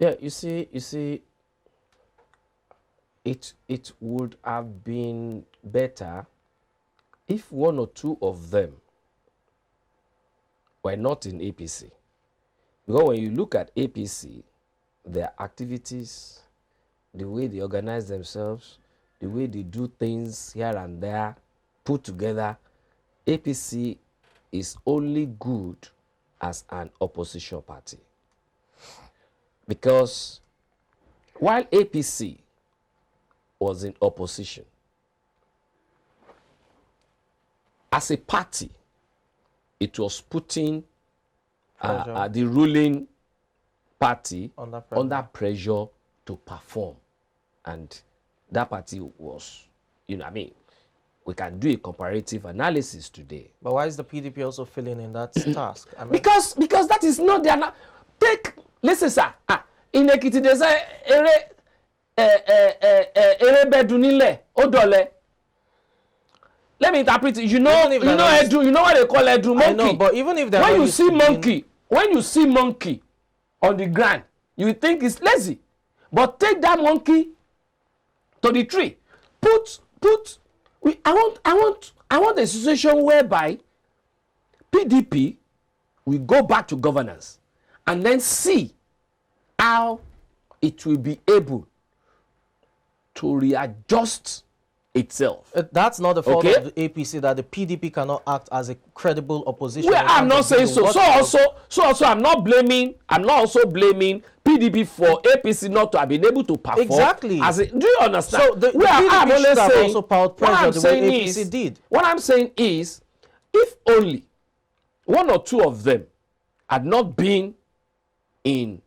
Yeah, you see, it would have been better if one or two of them were not in APC. Because when you look at APC, their activities, the way they organize themselves, the way they do things here and there, put together, APC is only good as an opposition party. Because while APC was in opposition, as a party, it was putting the ruling party under pressure to perform. And that party was, you know, I mean, we can do a comparative analysis today. But why is the PDP also failing in that task? I mean, because that is not their... Listen, sir. In Ekiti, they say, ere bedunile, odole. Let me interpret it. You know what they call Edu, monkey. I know, but even if when you see monkey on the ground, you think it's lazy. But take that monkey to the tree. I want a situation whereby PDP will go back to governance and then see how it will be able to readjust itself. That's not the fault of the APC that the PDP cannot act as a credible opposition. Well, I'm not saying so. So also I'm not also blaming PDP for APC not to have been able to perform. Exactly. Do you understand? So the PDP should have also powered pressure the way APC did. What I'm saying is, if only one or two of them had not been in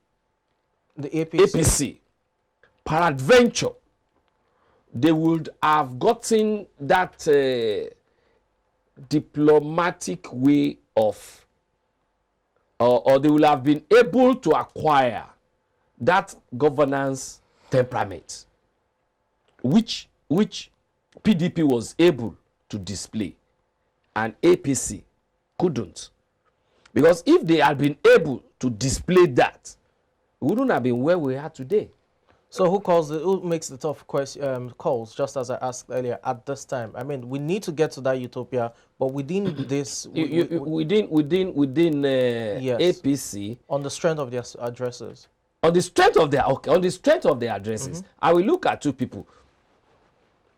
the APC, peradventure, they would have gotten that diplomatic way of, or they will have been able to acquire that governance temperament, which PDP was able to display, and APC couldn't. Because if they had been able to display that, we wouldn't have been where we are today. So who makes the tough calls, just as I asked earlier, at this time? I mean, we need to get to that utopia, but within this... within yes, APC... On the strength of their addresses. On the strength of their addresses, I will look at two people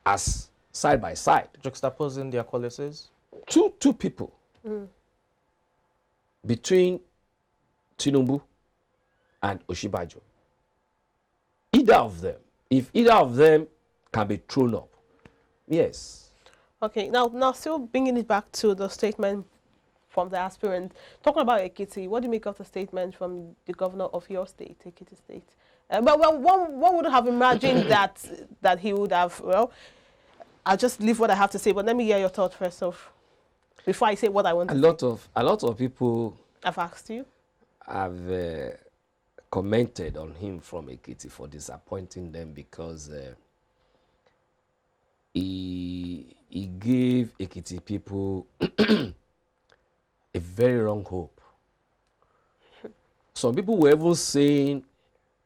as side by side. Juxtaposing their qualities? Two people. Between Tinubu and Oshibajo. Either of them, if either of them can be thrown up, yes. Okay, now still bringing it back to the statement from the aspirant, talking about Ekiti, what do you make of the statement from the governor of your state, Ekiti State? But one would have imagined that he would have, well, I'll just leave what I have to say, but let me hear your thoughts first off, before I say what I want to say. A lot of people... I've asked you. Have commented on him from Ekiti for disappointing them because he gave Ekiti people a very wrong hope. Some people were even saying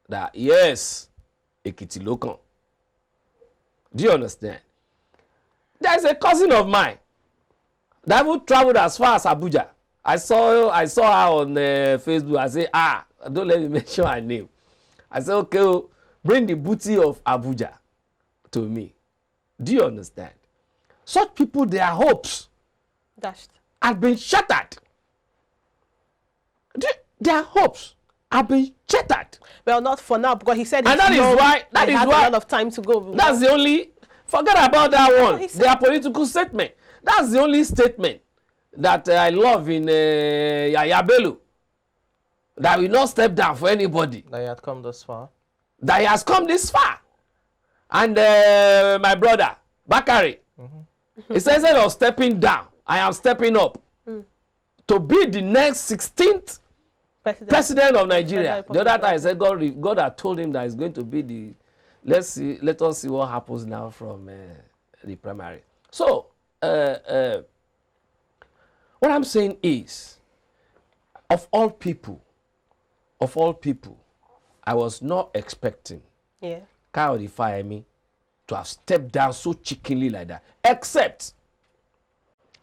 that, yes, Ekiti Lokan. Do you understand? There's a cousin of mine that even traveled as far as Abuja. I saw her on Facebook. I say, don't let me mention her name. I said, okay, bring the booty of Abuja to me. Do you understand? Such people, their hopes dashed, have been shattered. Their hopes have been shattered. Well, not for now, because he said and that is why a lot of time to go. That's the only... Forget about that one. Their political statement. That's the only statement that I love in Yaya Bello. That will not step down for anybody. That he had come this far. That he has come this far. And my brother, Bakari, he says, instead of stepping down, I am stepping up to be the next 16th president of Nigeria. The other time I said, God had told him that he's going to be the... Let us see what happens now from the primary. So, what I'm saying is, of all people, I was not expecting Yeah. Kayode Fayemi to have stepped down so chickenly like that.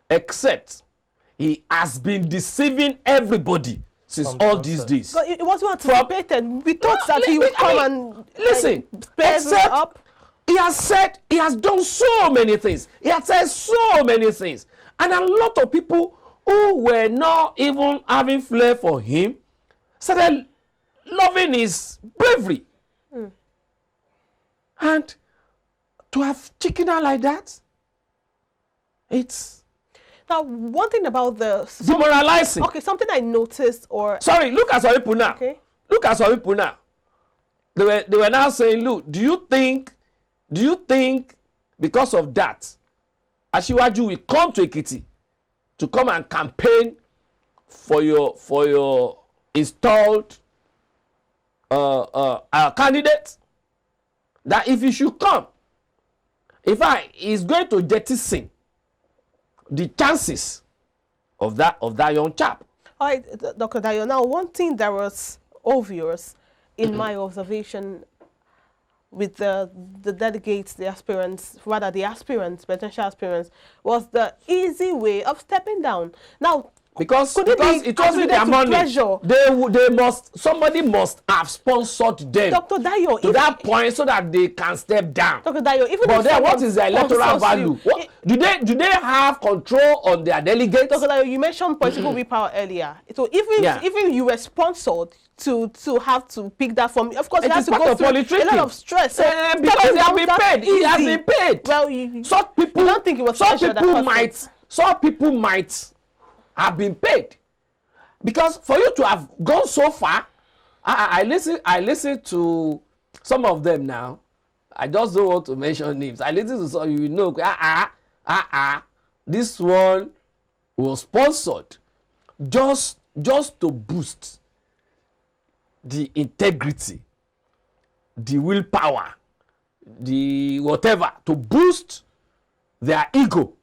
Except he has been deceiving everybody since From all the these onset. days. But it wasn't anticipated. We thought that he would come and listen, pair it except up. he has done so many things. He has said so many things. And a lot of people who were not even having flair for him started loving his bravery. And to have chicken out like that, it's Now, one thing about the demoralizing. okay, something I noticed, or Sorry, look at some people now. okay, Look at some people now. They were now saying, look, do you think because of that, Asiwaju will come to Ekiti to come and campaign for your installed candidate? That if he should come, in fact, he's going to jettison the chances of that young chap. all right, Dr. Dayo. Now, one thing that was obvious in my observation with the delegates, the aspirants, rather the aspirants, potential aspirants, was the easy way of stepping down. Now, Because could it be it wasn't their attributed to money. pressure? Somebody must have sponsored them Dr. Dayo, to that point so that they can step down. Dr. Dayo, even But if then what someone is the electoral sponsors value? you, What, do they have control on their delegates? Dr. Dayo, you mentioned political willpower earlier. So even you were sponsored to have to pick that from, of course, It you have is to part go of through a politicking. lot of stress. So Because stepping they have down been that paid. He has easy. been paid. Well, you Some people don't think it was pressure that caused it. some people might have been paid. Because for you to have gone so far, I listen to some of them now. I just don't want to mention names. I listen to some, you know, this one was sponsored just to boost the integrity, the willpower, the whatever, to boost their ego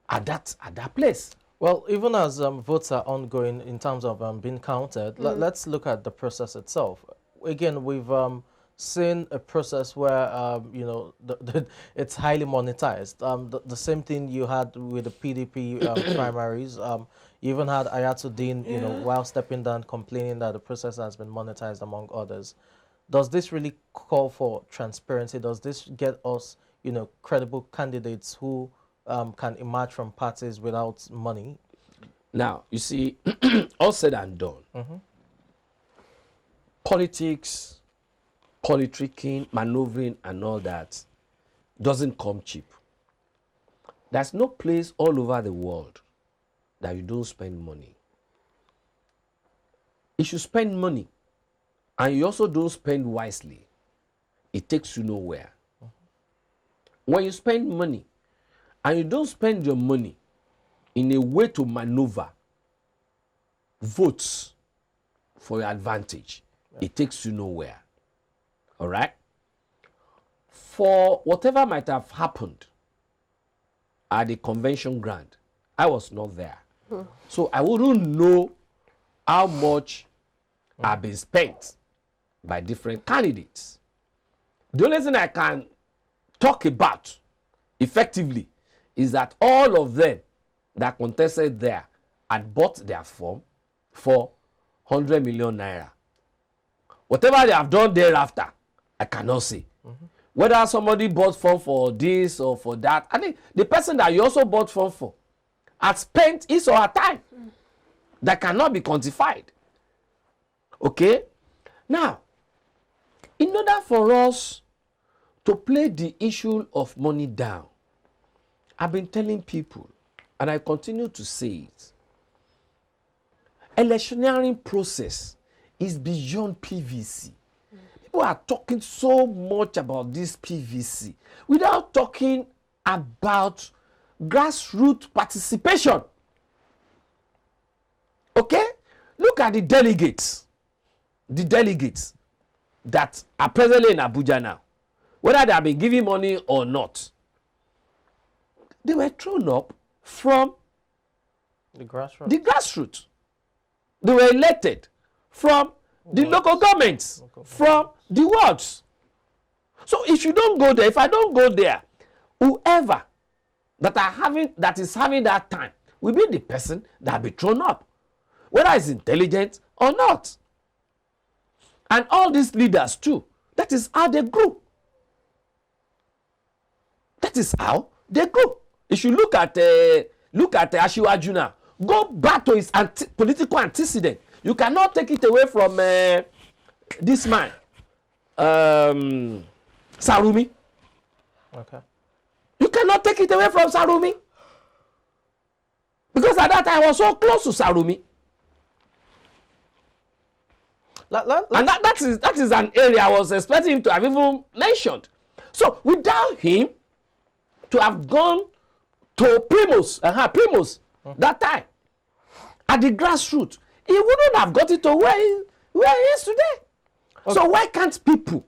at that place. Well, even as votes are ongoing in terms of being counted, let's look at the process itself. Again, we've seen a process where you know it's highly monetized. The same thing you had with the PDP primaries. You even had Ayatuddin, you know, while stepping down, complaining that the process has been monetized, among others. Does this really call for transparency? Does this get us, you know, credible candidates who can emerge from parties without money? Now, you see, all said and done, politics, politicking, maneuvering, and all that doesn't come cheap. There's no place all over the world that you don't spend money. If you spend money and you also don't spend wisely, it takes you nowhere. When you spend money and you don't spend your money in a way to maneuver votes for your advantage, it takes you nowhere. All right? For whatever might have happened at the convention ground, I was not there. So I wouldn't know how much have been spent by different candidates. The only thing I can talk about effectively is that all of them that contested there had bought their form for 100 million naira. Whatever they have done thereafter, I cannot say. Whether somebody bought form for this or for that, I think the person that you also bought form for had spent his or her time that cannot be quantified. Okay? Now, in order for us to play the issue of money down, I've been telling people, and I continue to say it, electioneering process is beyond PVC. People are talking so much about this PVC without talking about grassroots participation. Okay? Look at the delegates that are presently in Abuja now, whether they have been giving money or not. They were thrown up from The grassroots. the grassroots. They were elected from the local governments from the wards. So if you don't go there, if I don't go there, whoever that is having that time will be the person that will be thrown up, whether it's intelligent or not. And all these leaders too, that is how they grew. That is how they grew. If you look at Asiwaju now, go back to his political antecedent. You cannot take it away from this man, Sarumi. Okay. You cannot take it away from Sarumi. Because at that time I was so close to Sarumi. And that is an area I was expecting him to have even mentioned. So without him to have gone to Primus, that time, at the grassroots, he wouldn't have got it to where he is today. Okay. So why can't people?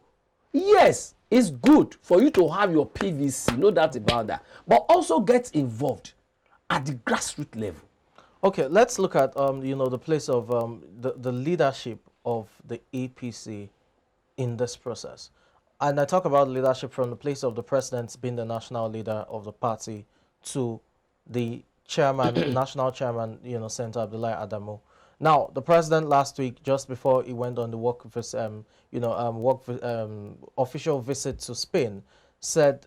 Yes, it's good for you to have your PVC, no doubt about that, but also get involved at the grassroots level. Okay, let's look at the place of the leadership of the APC in this process. And I talk about leadership from the place of the president being the national leader of the party to the chairman, national chairman, Senator Abdullahi Adamu. Now, the president last week, just before he went on the official visit to Spain, said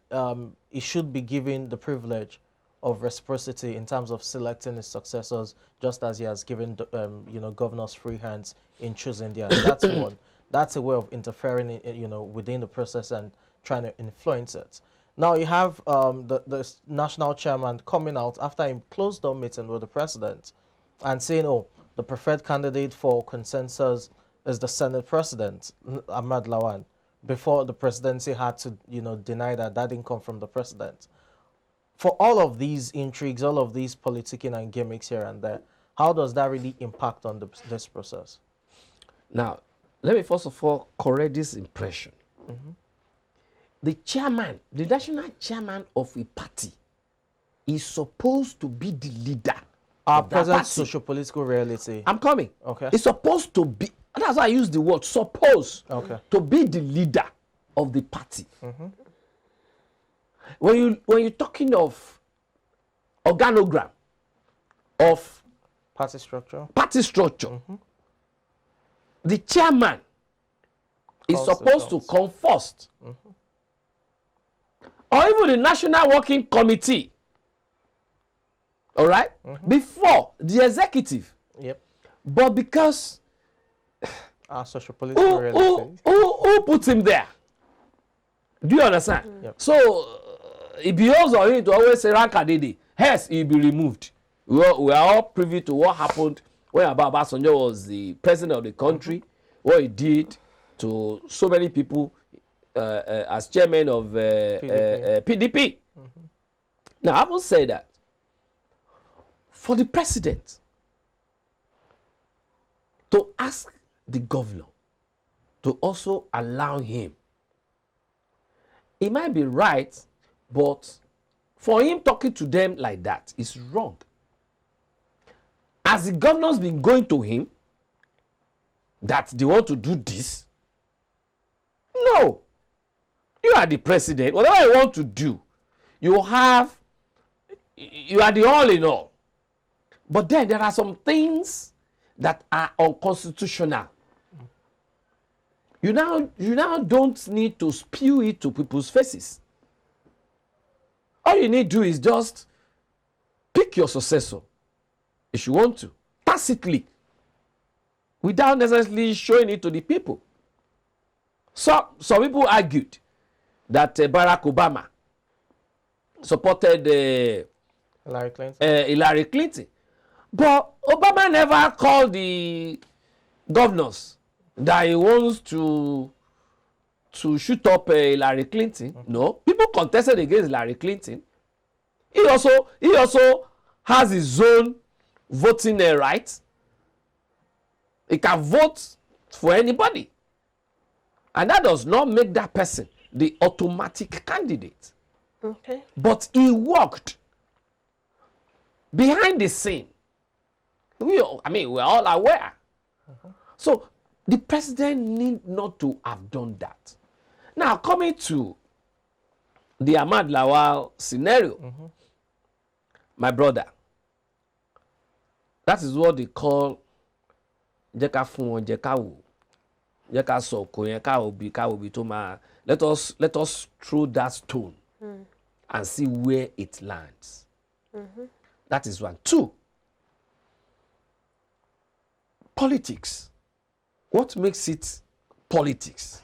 he should be given the privilege of reciprocity in terms of selecting his successors, just as he has given governors free hands in choosing their. That's one. That's a way of interfering, within the process and trying to influence it. Now you have the national chairman coming out after a closed-door meeting with the president and saying, "Oh, the preferred candidate for consensus is the Senate President, Ahmad Lawan." Before the presidency had to, deny that didn't come from the president. For all of these intrigues, all of these politicking and gimmicks here and there, how does that really impact on this process? Now, let me first of all correct this impression. The chairman, the national chairman of a party, is supposed to be the leader. Our present socio-political reality. I'm coming. Okay. It's supposed to be, that's why I use the word suppose, to be the leader of the party. When you're talking of organogram, of party structure, the chairman is supposed to come first. Or even the National Working Committee, all right, before the executive. Yep. But because our social political reality. Who put him there? Do you understand? Yep. So it behoves on him to always say Rankadede. Hence, he'll be removed. We are all privy to what happened when Obasanjo was the president of the country, what he did to so many people as chairman of PDP. Now, I will say that for the president to ask the governor to also allow him, it might be right, but for him talking to them like that is wrong. Has the governor's been going to him that they want to do this? No. You are the president. Whatever you want to do, you are the all in all. But then there are some things that are unconstitutional. You now don't need to spew it to people's faces. All you need to do is just pick your successor, if you want to, tacitly, without necessarily showing it to the people. So some people argued that Barack Obama supported Hillary Clinton. But Obama never called the governors that he wants to shoot up Hillary Clinton. No, people contested against Hillary Clinton. He also has his own voting rights. He can vote for anybody. And that does not make that person the automatic candidate. Okay. But he worked behind the scene. We're all aware. So The president need not to have done that. Now, coming to the Ahmad Lawal scenario, my brother, that is what they call jeka fun jeka wo jeka so ko yen ka obi to ma. Let us throw that stone and see where it lands. That is one. Two, politics. What makes it politics?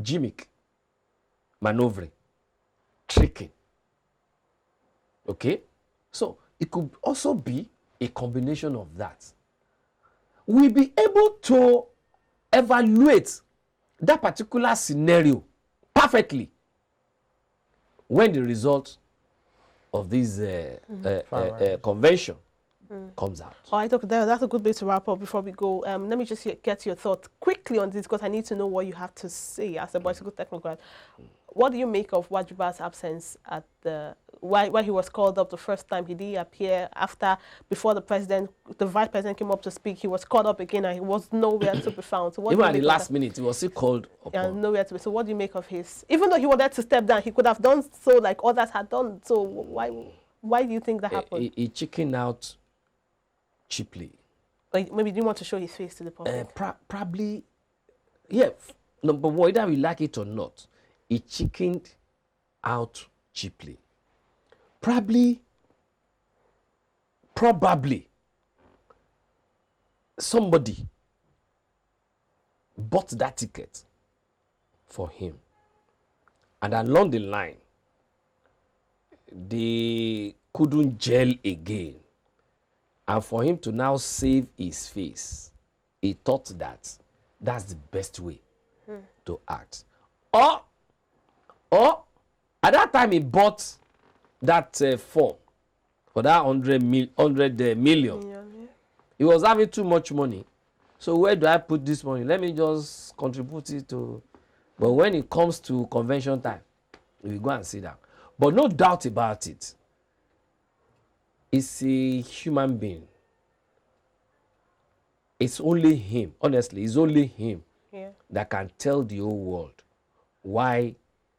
Gimmick, maneuvering, tricking. Okay? So it could also be a combination of that. We'll be able to evaluate that particular scenario perfectly when the result of this convention comes out. All right, that's a good way to wrap up before we go. Let me just get your thoughts quickly on this because I need to know what you have to say as a bicycle technocrat. What do you make of Wajuba's absence at the why he was called up the first time? He didn't appear before the vice president came up to speak. He was called up again and he was nowhere to be found. So what even at the last minute, he was still called up. Yeah, nowhere to be. So what do you make of his? Even though he wanted to step down, he could have done so like others had done. So why do you think that happened? He chickened out cheaply. Like maybe he didn't want to show his face to the public. Probably, yeah. Number one, whether we like it or not, he chickened out cheaply. Probably somebody bought that ticket for him, and along the line, they couldn't gel again. And for him to now save his face, he thought that that's the best way to act. Or at that time he bought that form for that 100 million. Yeah. He was having too much money. So where do I put this money? Let me just contribute it to. But when it comes to convention time, we go and sit down. But no doubt about it, it's a human being. It's only him, honestly, it's only him that can tell the whole world why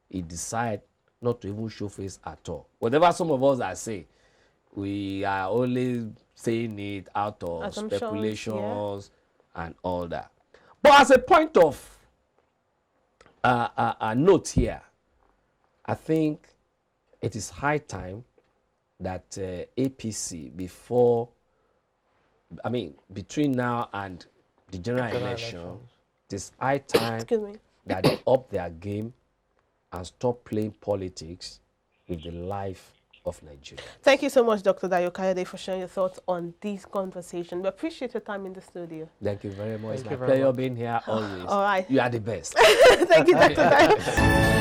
he decided not to even show face at all. Whatever some of us are saying, we are only saying it out of speculations and all that. But as a point of a note here, I think it is high time that APC between now and the general election, it is high time that they up their game and stop playing politics with the life of Nigeria. Thank you so much, Dr. Dayo Kayode, for sharing your thoughts on this conversation. We appreciate your time in the studio. Thank you very much. It's my pleasure being here always. All right. You are the best. Thank you, Dr. Dayo.